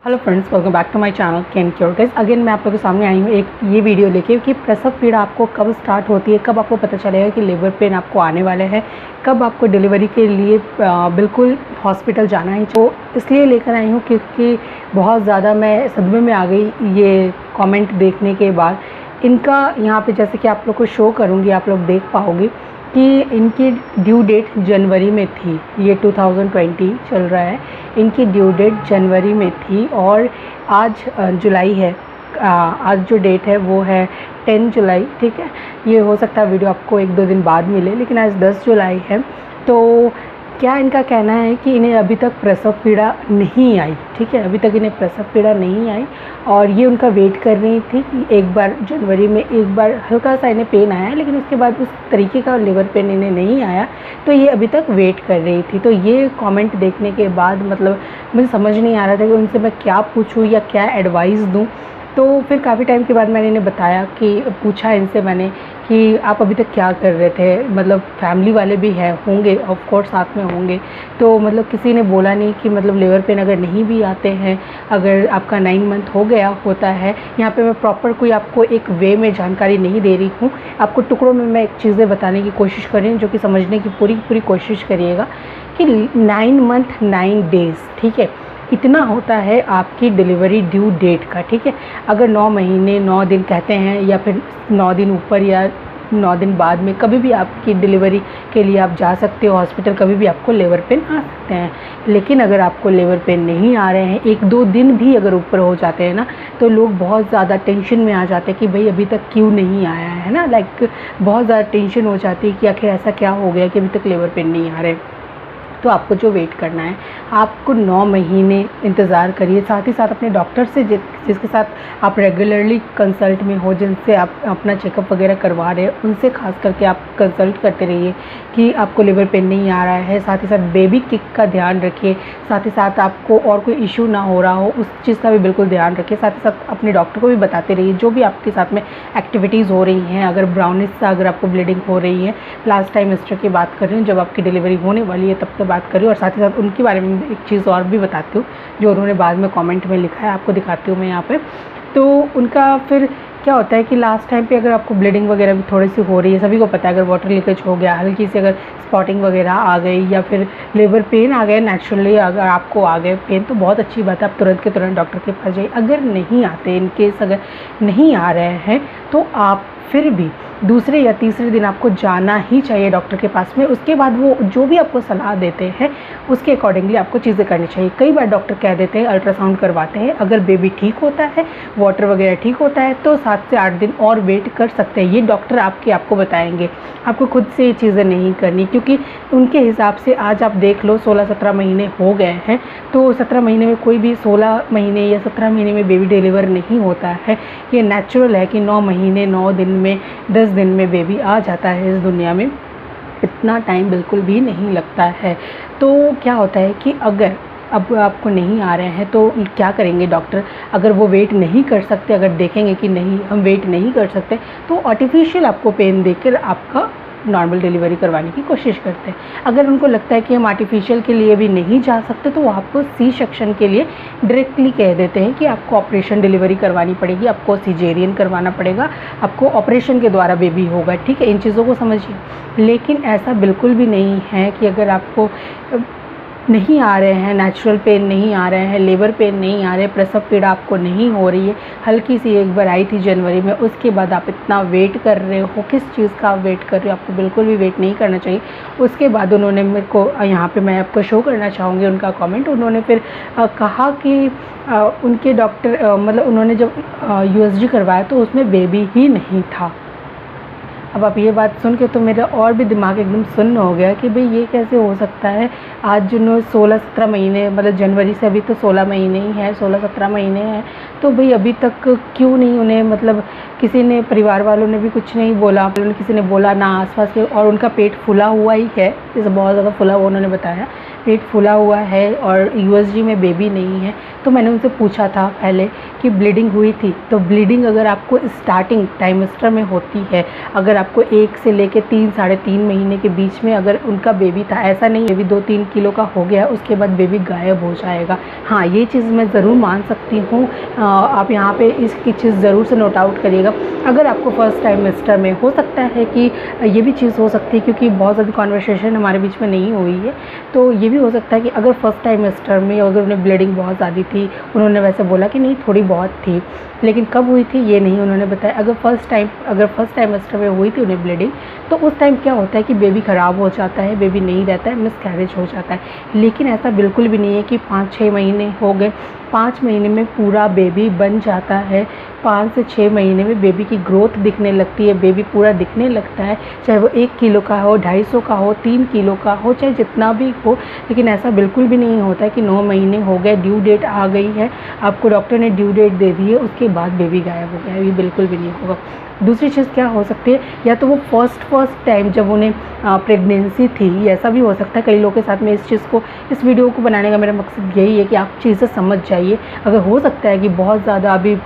Hello friends, welcome back to my channel can cure. Guys again मैं आप लोगों के सामने आई हूँ एक ये वीडियो लेके कि प्रसव पीड़ा आपको कब स्टार्ट होती है, कब आपको पता चलेगा कि लेबर पेन आपको आने वाले हैं, कब आपको डिलीवरी के लिए बिल्कुल हॉस्पिटल जाना है। तो इसलिए लेकर आई हूँ क्योंकि बहुत ज़्यादा मैं सदमे में आ गई ये कमेंट देखने के बाद। इनका यहाँ पे जैसे कि आप लोग को शो करूँगी, आप लोग देख पाओगे कि इनकी ड्यू डेट जनवरी में थी। ये 2020 चल रहा है, इनकी ड्यू डेट जनवरी में थी और आज जुलाई है। आज जो डेट है वो है 10 जुलाई, ठीक है। ये हो सकता है वीडियो आपको 1-2 दिन बाद मिले, लेकिन आज 10 जुलाई है। तो क्या इनका कहना है कि इन्हें अभी तक प्रसव पीड़ा नहीं आई, ठीक है, अभी तक इन्हें प्रसव पीड़ा नहीं आई और ये उनका वेट कर रही थी कि एक बार जनवरी में एक बार हल्का सा इन्हें पेन आया, लेकिन उसके बाद उस तरीके का लेबर पेन इन्हें नहीं आया, तो ये अभी तक वेट कर रही थी। तो ये कमेंट देखने के बाद मतलब मुझे समझ नहीं आ रहा था कि उनसे मैं क्या पूछूँ या क्या एडवाइस दूँ। तो फिर काफ़ी टाइम के बाद मैंने इन्हें बताया कि पूछा इनसे मैंने कि आप अभी तक क्या कर रहे थे, मतलब फैमिली वाले भी हैं, होंगे ऑफ कोर्स, साथ में होंगे। तो मतलब किसी ने बोला नहीं कि मतलब लेबर पेन अगर नहीं भी आते हैं, अगर आपका 9 मंथ हो गया होता है। यहाँ पे मैं प्रॉपर कोई आपको एक वे में जानकारी नहीं दे रही हूँ, आपको टुकड़ों में मैं चीज़ें बताने की कोशिश कर रही हूँ, जो कि समझने की पूरी कोशिश करिएगा कि 9 मंथ 9 डेज़, ठीक है, इतना होता है आपकी डिलीवरी ड्यू डेट का, ठीक है। अगर 9 महीने 9 दिन कहते हैं या फिर 9 दिन ऊपर या 9 दिन बाद में कभी भी आपकी डिलीवरी के लिए आप जा सकते हो हॉस्पिटल, कभी भी आपको लेबर पेन आ सकते हैं। लेकिन अगर आपको लेबर पेन नहीं आ रहे हैं, 1-2 दिन भी अगर ऊपर हो जाते हैं ना, तो लोग बहुत ज़्यादा टेंशन में आ जाते हैं कि भाई अभी तक क्यों नहीं आया है ना, लाइक बहुत ज़्यादा टेंशन हो जाती है कि आखिर ऐसा क्या हो गया कि अभी तक लेबर पेन नहीं आ रहे। तो आपको जो वेट करना है, आपको 9 महीने इंतज़ार करिए। साथ ही साथ अपने डॉक्टर से जिसके साथ आप रेगुलरली कंसल्ट में हो, जिनसे आप अपना चेकअप वगैरह करवा रहे हैं, उनसे खास करके आप कंसल्ट करते रहिए कि आपको लिवर पेन नहीं आ रहा है। साथ ही साथ बेबी किक का ध्यान रखिए, साथ ही साथ आपको और कोई इशू ना हो रहा हो उस चीज़ का भी बिल्कुल ध्यान रखिए। साथ ही साथ अपने डॉक्टर को भी बताते रहिए जो भी आपके साथ में एक्टिविटीज़ हो रही हैं। अगर ब्राउनिश सा अगर आपको ब्लीडिंग हो रही है, लास्ट टाइम हिस्ट्री की बात कर रही हूँ, जब आपकी डिलीवरी होने वाली है तब बात करी। और साथ ही साथ उनके बारे में एक चीज़ और भी बताती हूँ जो उन्होंने बाद में कमेंट में लिखा है, आपको दिखाती हूँ मैं यहाँ पे। तो उनका फिर क्या होता है कि लास्ट टाइम पे अगर आपको ब्लीडिंग वगैरह भी थोड़ी सी हो रही है, सभी को पता है, अगर वाटर लीकेज हो गया, हल्की सी अगर स्पॉटिंग वगैरह आ गई या फिर लेबर पेन आ गया नेचुरली, अगर आपको आ गए पेन तो बहुत अच्छी बात है, आप तुरंत के तुरंत डॉक्टर के पास जाइए। अगर नहीं आते, इन केस अगर नहीं आ रहे हैं, तो आप फिर भी दूसरे या तीसरे दिन आपको जाना ही चाहिए डॉक्टर के पास में। उसके बाद वो जो भी आपको सलाह देते हैं उसके अकॉर्डिंगली आपको चीज़ें करनी चाहिए। कई बार डॉक्टर कह देते हैं अल्ट्रासाउंड करवाते हैं, अगर बेबी ठीक होता है, वाटर वगैरह ठीक होता है, तो 7 से 8 दिन और वेट कर सकते हैं। ये डॉक्टर आपको बताएंगे, आपको खुद से ये चीज़ें नहीं करनी, क्योंकि उनके हिसाब से आज आप देख लो 16-17 महीने हो गए हैं, तो 17 महीने में कोई भी 16 महीने या 17 महीने में बेबी डिलीवर नहीं होता है। ये नेचुरल है कि 9 महीने 9 दिन में 10 दिन में बेबी आ जाता है इस दुनिया में, इतना टाइम बिल्कुल भी नहीं लगता है। तो क्या होता है कि अगर अब आपको नहीं आ रहे हैं तो क्या करेंगे डॉक्टर, अगर वो वेट नहीं कर सकते, अगर देखेंगे कि नहीं हम वेट नहीं कर सकते, तो आर्टिफिशियल आपको पेन देकर आपका नॉर्मल डिलीवरी करवाने की कोशिश करते हैं। अगर उनको लगता है कि हम आर्टिफिशियल के लिए भी नहीं जा सकते, तो वो आपको सी सेक्शन के लिए डायरेक्टली कह देते हैं कि आपको ऑपरेशन डिलीवरी करवानी पड़ेगी, आपको सिजेरियन करवाना पड़ेगा, आपको ऑपरेशन के द्वारा बेबी होगा, ठीक है। इन चीज़ों को समझिए। लेकिन ऐसा बिल्कुल भी नहीं है कि अगर आपको नहीं आ रहे हैं, नेचुरल पेन नहीं आ रहे हैं, लेबर पेन नहीं आ रहे, प्रसव पीड़ा आपको नहीं हो रही है, हल्की सी एक बार आई थी जनवरी में, उसके बाद आप इतना वेट कर रहे हो, किस चीज़ का आप वेट कर रहे हो, आपको बिल्कुल भी वेट नहीं करना चाहिए। उसके बाद उन्होंने मेरे को यहाँ पे मैं आपको शो करना चाहूँगी उनका कमेंट। उन्होंने फिर कहा कि उनके डॉक्टर मतलब उन्होंने जब USG करवाया तो उसमें बेबी ही नहीं था। अब आप ये बात सुन के तो मेरा और भी दिमाग एकदम सुन्न हो गया कि भाई ये कैसे हो सकता है। आज जो 16-17 महीने, मतलब जनवरी से अभी तो 16 महीने ही हैं, 16-17 महीने हैं, तो भाई अभी तक क्यों नहीं उन्हें, मतलब किसी ने, परिवार वालों ने भी कुछ नहीं बोला, किसी ने बोला ना आसपास के, और उनका पेट फूला हुआ ही है, जैसे बहुत ज़्यादा फूला हुआ उन्होंने बताया, पेट फूला हुआ है और यूएसजी में बेबी नहीं है। तो मैंने उनसे पूछा था पहले कि ब्लीडिंग हुई थी, तो ब्लीडिंग अगर आपको स्टार्टिंग टाइमेस्टर में होती है, अगर आपको 1 से लेकर 3 साढ़े 3 महीने के बीच में अगर उनका बेबी था, ऐसा नहीं बेबी 2-3 किलो का हो गया उसके बाद बेबी गायब हो जाएगा। हाँ, ये चीज़ मैं ज़रूर मान सकती हूँ। आप यहाँ पे इसकी चीज़ ज़रूर से नोट आउट करिएगा। अगर आपको फर्स्ट टाइमेस्टर में हो सकता है कि ये भी चीज़ हो सकती है, क्योंकि बहुत ज़्यादा कॉन्वर्सेशन हमारे बीच में नहीं हुई है, तो ये भी हो सकता है कि अगर फर्स्ट टाइमेस्टर में अगर उन्हें ब्लीडिंग बहुत ज़्यादा थी, उन्होंने वैसे बोला कि नहीं थोड़ी बहुत थी, लेकिन कब हुई थी ये नहीं उन्होंने बताया। अगर फर्स्ट टाइमेस्टर में हुई थी उन्हें ब्लीडिंग, तो उस टाइम क्या होता है कि बेबी ख़राब हो जाता है, बेबी नहीं रहता है, मिसकैरेज हो जाता है। लेकिन ऐसा बिल्कुल भी नहीं है कि 5-6 महीने हो गए, 5 महीने में पूरा बेबी बन जाता है। 5 से 6 महीने में बेबी की ग्रोथ दिखने लगती है, बेबी पूरा दिखने लगता है, चाहे वो 1 किलो का हो, 250 का हो, 3 किलो का हो, चाहे जितना भी हो। लेकिन ऐसा बिल्कुल भी नहीं होता है कि 9 महीने हो गए, ड्यू डेट आ गई है, आपको डॉक्टर ने ड्यू डेट दे दी है, उसके बाद बेबी गायब हो गया है, ये बिल्कुल भी नहीं होगा। दूसरी चीज़ क्या हो सकती है, या तो वो फर्स्ट टाइम जब उन्हें प्रेगनेंसी थी, ऐसा भी हो सकता है। कई लोगों के साथ में इस वीडियो को बनाने का मेरा मकसद यही है कि आप चीज़ें समझ जाइए। अगर हो सकता है कि बहुत ज़्यादा अभी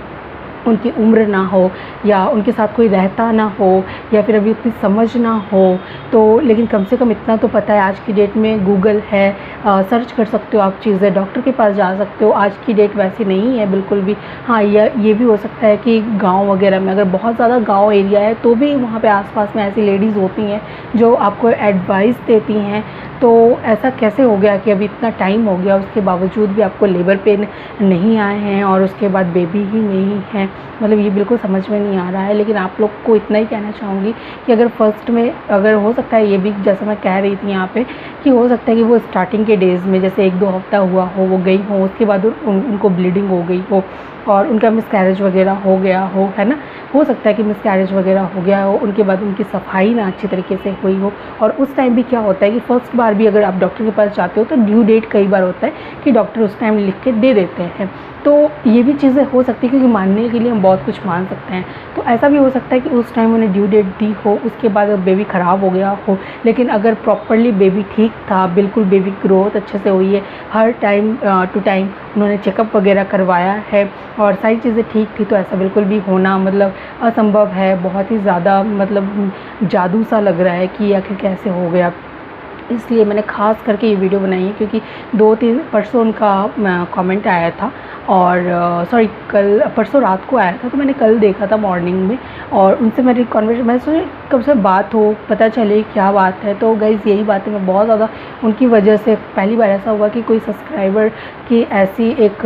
उनकी उम्र ना हो, या उनके साथ कोई रहता ना हो, या फिर अभी उतनी समझ ना हो, तो लेकिन कम से कम इतना तो पता है, आज की डेट में गूगल है, सर्च कर सकते हो आप चीज़ें, डॉक्टर के पास जा सकते हो। आज की डेट वैसी नहीं है बिल्कुल भी। हाँ, ये भी हो सकता है कि गांव वगैरह में, अगर बहुत ज़्यादा गांव एरिया है, तो भी वहाँ पे आसपास में ऐसी लेडीज़ होती हैं जो आपको एडवाइस देती हैं। तो ऐसा कैसे हो गया कि अभी इतना टाइम हो गया, उसके बावजूद भी आपको लेबर पेन नहीं आए हैं और उसके बाद बेबी ही नहीं है, मतलब ये बिल्कुल समझ में नहीं आ रहा है। लेकिन आप लोग को इतना ही कहना चाहूँगी कि अगर फर्स्ट में, अगर हो सकता है ये भी, जैसा मैं कह रही थी यहाँ पे, कि हो सकता है कि वो स्टार्टिंग के डेज़ में जैसे 1-2 हफ्ता हुआ हो, वो गई हो, उसके बाद उनको ब्लीडिंग हो गई हो और उनका मिसकैरेज वगैरह हो गया हो, है ना, हो सकता है कि मिसकैरेज वगैरह हो गया हो, उनके बाद उनकी सफाई ना अच्छी तरीके से हुई हो। और उस टाइम भी क्या होता है कि फर्स्ट बार भी अगर आप डॉक्टर के पास जाते हो, तो ड्यू डेट कई बार होता है कि डॉक्टर उस टाइम लिख के दे देते हैं। तो ये भी चीज़ें हो सकती है, क्योंकि मानने के लिए हम बहुत कुछ मान सकते हैं। तो ऐसा भी हो सकता है कि उस टाइम उन्हें ड्यू डेट दी हो, उसके बाद बेबी ख़राब हो गया हो, लेकिन अगर प्रॉपरली बेबी ठीक था, बिल्कुल बेबी ग्रोथ अच्छे से हुई है, हर टाइम टू टाइम उन्होंने चेकअप वगैरह करवाया है और सारी चीज़ें ठीक थी, तो ऐसा बिल्कुल भी होना मतलब असंभव है। बहुत ही ज़्यादा मतलब जादू सा लग रहा है कि आखिर कैसे हो गया। इसलिए मैंने ख़ास करके ये वीडियो बनाई है, क्योंकि 2-3 परसों उनका कमेंट आया था, और सॉरी कल परसों रात को आया था, तो मैंने कल देखा था मॉर्निंग में, और उनसे मेरी कॉन्वर्सेशन, मैं सोची कब से बात हो, पता चले क्या बात है। तो गाइज़ यही बात है, मैं बहुत ज़्यादा उनकी वजह से, पहली बार ऐसा हुआ कि कोई सब्सक्राइबर की ऐसी एक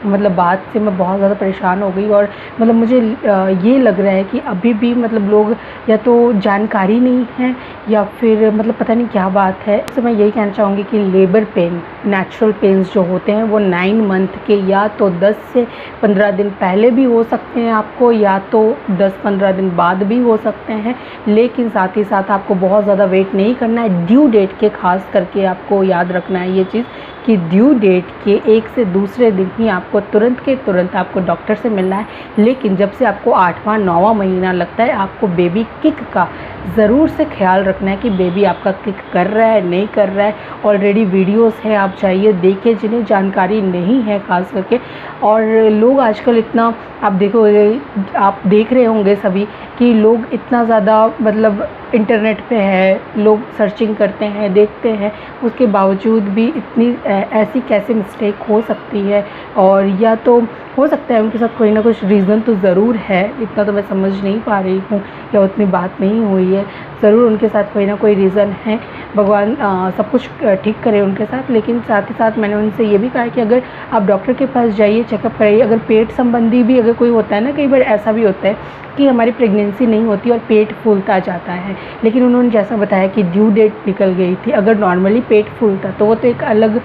मतलब बात से मैं बहुत ज़्यादा परेशान हो गई। और मतलब मुझे ये लग रहा है कि अभी भी मतलब लोग या तो जानकारी नहीं है, या फिर मतलब पता नहीं क्या बात है। तो मैं यही कहना चाहूँगी कि लेबर पेन, नेचुरल पेन्स जो होते हैं वो 9 मंथ के या तो 10 से 15 दिन पहले भी हो सकते हैं आपको, या तो 10-15 दिन बाद भी हो सकते हैं। लेकिन साथ ही साथ आपको बहुत ज़्यादा वेट नहीं करना है ड्यू डेट के, खास करके आपको याद रखना है ये चीज़ कि ड्यू डेट के 1 से दूसरे दिन ही आपको तुरंत के तुरंत आपको डॉक्टर से मिलना है। लेकिन जब से आपको 8वां 9वां महीना लगता है, आपको बेबी किक का ज़रूर से ख्याल रखना है कि बेबी आपका किक कर रहा है नहीं कर रहा है। ऑलरेडी वीडियोस हैं, आप चाहिए देखिए, जिन्हें जानकारी नहीं है खास करके। और लोग आजकल इतना, आप देखोगे, आप देख रहे होंगे सभी कि लोग इतना ज़्यादा मतलब इंटरनेट पे है, लोग सर्चिंग करते हैं, देखते हैं, उसके बावजूद भी इतनी ऐसी कैसे मिस्टेक हो सकती है। और या तो हो सकता है उनके साथ कोई ना कुछ रीज़न तो ज़रूर है, इतना तो मैं समझ नहीं पा रही हूँ, या उतनी बात नहीं हुई है, ज़रूर उनके साथ कोई ना कोई रीज़न है। भगवान सब कुछ ठीक करे उनके साथ। लेकिन साथ ही साथ मैंने उनसे ये भी कहा कि अगर आप डॉक्टर के पास जाइए, चेकअप कराइए। अगर पेट संबंधी भी अगर कोई होता है ना, कई बार ऐसा भी होता है कि हमारी प्रेगनेंसी नहीं होती और पेट फूलता जाता है, लेकिन उन्होंने जैसा बताया कि ड्यू डेट निकल गई थी। अगर नॉर्मली पेट फूलता तो वो तो एक अलग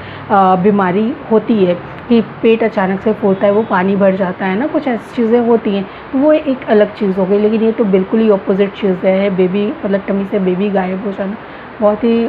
बीमारी होती है कि पेट अचानक से फूलता है, वो पानी भर जाता है ना, कुछ ऐसी चीज़ें होती हैं, तो वो एक अलग चीज़ हो गई। लेकिन ये तो बिल्कुल ही ऑपोजिट चीज़ है, बेबी मतलब टमी से बेबी गायब हो जाना, बहुत ही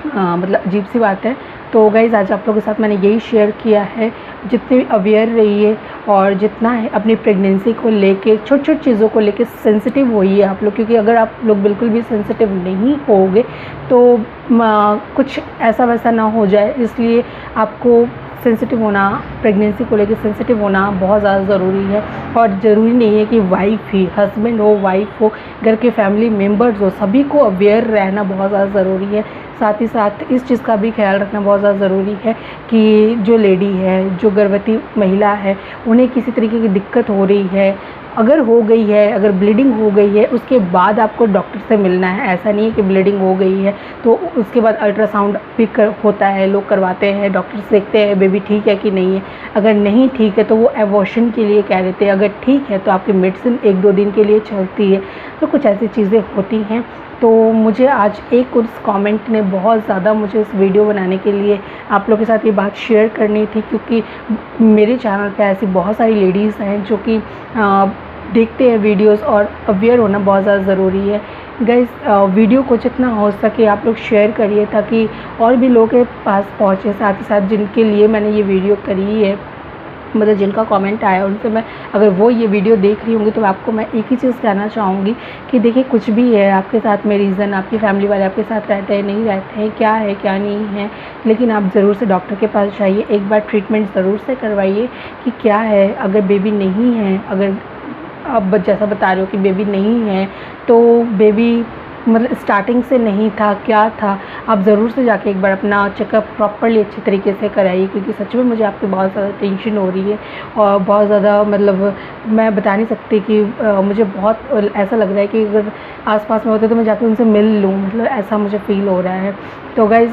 मतलब अजीब सी बात है। तो गाइज़ आज आप लोगों के साथ मैंने यही शेयर किया है। जितने अवेयर रहिए और जितना है अपनी प्रेगनेंसी को लेके, छोटी छोटी चीज़ों को लेके सेंसिटिव होइए आप लोग, क्योंकि अगर आप लोग बिल्कुल भी सेंसिटिव नहीं होगे तो कुछ ऐसा वैसा ना हो जाए। इसलिए आपको सेंसिटिव होना, प्रेगनेंसी को लेके सेंसिटिव होना बहुत ज़्यादा ज़रूरी है। और ज़रूरी नहीं है कि वाइफ ही, हस्बैंड हो, वाइफ हो, घर के फैमिली मेम्बर्स हो, सभी को अवेयर रहना बहुत ज़्यादा ज़रूरी है। साथ ही साथ इस चीज़ का भी ख्याल रखना बहुत ज़्यादा ज़रूरी है कि जो लेडी है, जो गर्भवती महिला है, उन्हें किसी तरीके की दिक्कत हो रही है, अगर हो गई है, अगर ब्लीडिंग हो गई है, उसके बाद आपको डॉक्टर से मिलना है। ऐसा नहीं है कि ब्लीडिंग हो गई है तो उसके बाद अल्ट्रासाउंड भी होता है, लोग करवाते हैं, डॉक्टर से देखते हैं बेबी ठीक है कि नहीं है। अगर नहीं ठीक है तो वो एबॉर्शन के लिए कह देते हैं, अगर ठीक है तो आपकी मेडिसिन 1-2 दिन के लिए चलती है। तो कुछ ऐसी चीज़ें होती हैं। तो मुझे आज एक उस कमेंट ने बहुत ज़्यादा मुझे इस वीडियो बनाने के लिए आप लोगों के साथ ये बात शेयर करनी थी, क्योंकि मेरे चैनल पे ऐसी बहुत सारी लेडीज़ हैं जो कि देखते हैं वीडियोस, और अवेयर होना बहुत ज़्यादा ज़रूरी है। गाइस वीडियो को जितना हो सके आप लोग शेयर करिए ताकि और भी लोगों के पास पहुँचे। साथ ही साथ जिनके लिए मैंने ये वीडियो करी है, मतलब जिनका कमेंट आया उनसे मैं, अगर वो ये वीडियो देख रही होंगी तो आपको मैं एक ही चीज़ कहना चाहूँगी कि देखिए, कुछ भी है आपके साथ में रीज़न, आपकी फैमिली वाले आपके साथ रहते हैं, नहीं रहते हैं, क्या है क्या नहीं है, लेकिन आप ज़रूर से डॉक्टर के पास जाइए, एक बार ट्रीटमेंट ज़रूर से करवाइए कि क्या है। अगर बेबी नहीं है, अगर आप जैसा बता रहे हो कि बेबी नहीं है, तो बेबी मतलब स्टार्टिंग से नहीं था, क्या था, आप ज़रूर से जाके एक बार अपना चेकअप प्रॉपर्ली अच्छे तरीके से कराइए। क्योंकि सच में मुझे आपकी बहुत ज़्यादा टेंशन हो रही है और बहुत ज़्यादा, मतलब मैं बता नहीं सकती कि मुझे बहुत ऐसा लग रहा है कि अगर आसपास में होते तो मैं जाके उनसे मिल लूँ, मतलब ऐसा मुझे फ़ील हो रहा है। तो गाइज़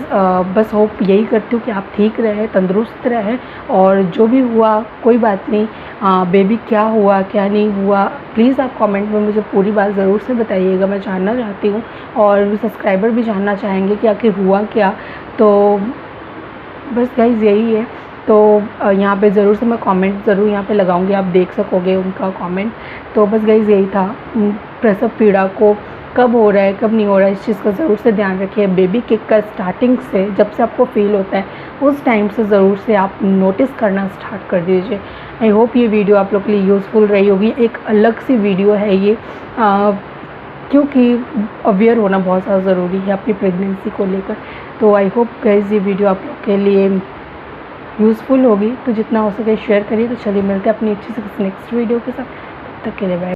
बस होप यही करती हूँ कि आप ठीक रहें, तंदुरुस्त रहें, और जो भी हुआ कोई बात नहीं। बेबी क्या हुआ क्या नहीं हुआ, प्लीज़ आप कमेंट में मुझे पूरी बात ज़रूर से बताइएगा, मैं जानना चाहती हूँ। और सब्सक्राइबर भी जानना चाहेंगे कि आखिर हुआ क्या। तो बस गाइज़ यही है। तो यहाँ पे ज़रूर से मैं कमेंट ज़रूर यहाँ पे लगाऊंगी, आप देख सकोगे उनका कमेंट। तो बस गाइज़ यही था। प्रसव पीड़ा को कब हो रहा है कब नहीं हो रहा है, इस चीज़ का ज़रूर से ध्यान रखिए। बेबी किक का स्टार्टिंग से, जब से आपको फील होता है उस टाइम से ज़रूर से आप नोटिस करना स्टार्ट कर दीजिए। आई होप ये वीडियो आप लोग के लिए यूज़फुल रही होगी। एक अलग सी वीडियो है ये, क्योंकि अवेयर होना बहुत ज़्यादा ज़रूरी है अपनी प्रेगनेंसी को लेकर। तो आई होप गाइज़ ये वीडियो आप लोग के लिए यूज़फुल होगी, तो जितना हो सके शेयर करिए। तो चलिए मिलते हैं अपनी अच्छी से नेक्स्ट वीडियो के साथ, तब तक के लिए बाय।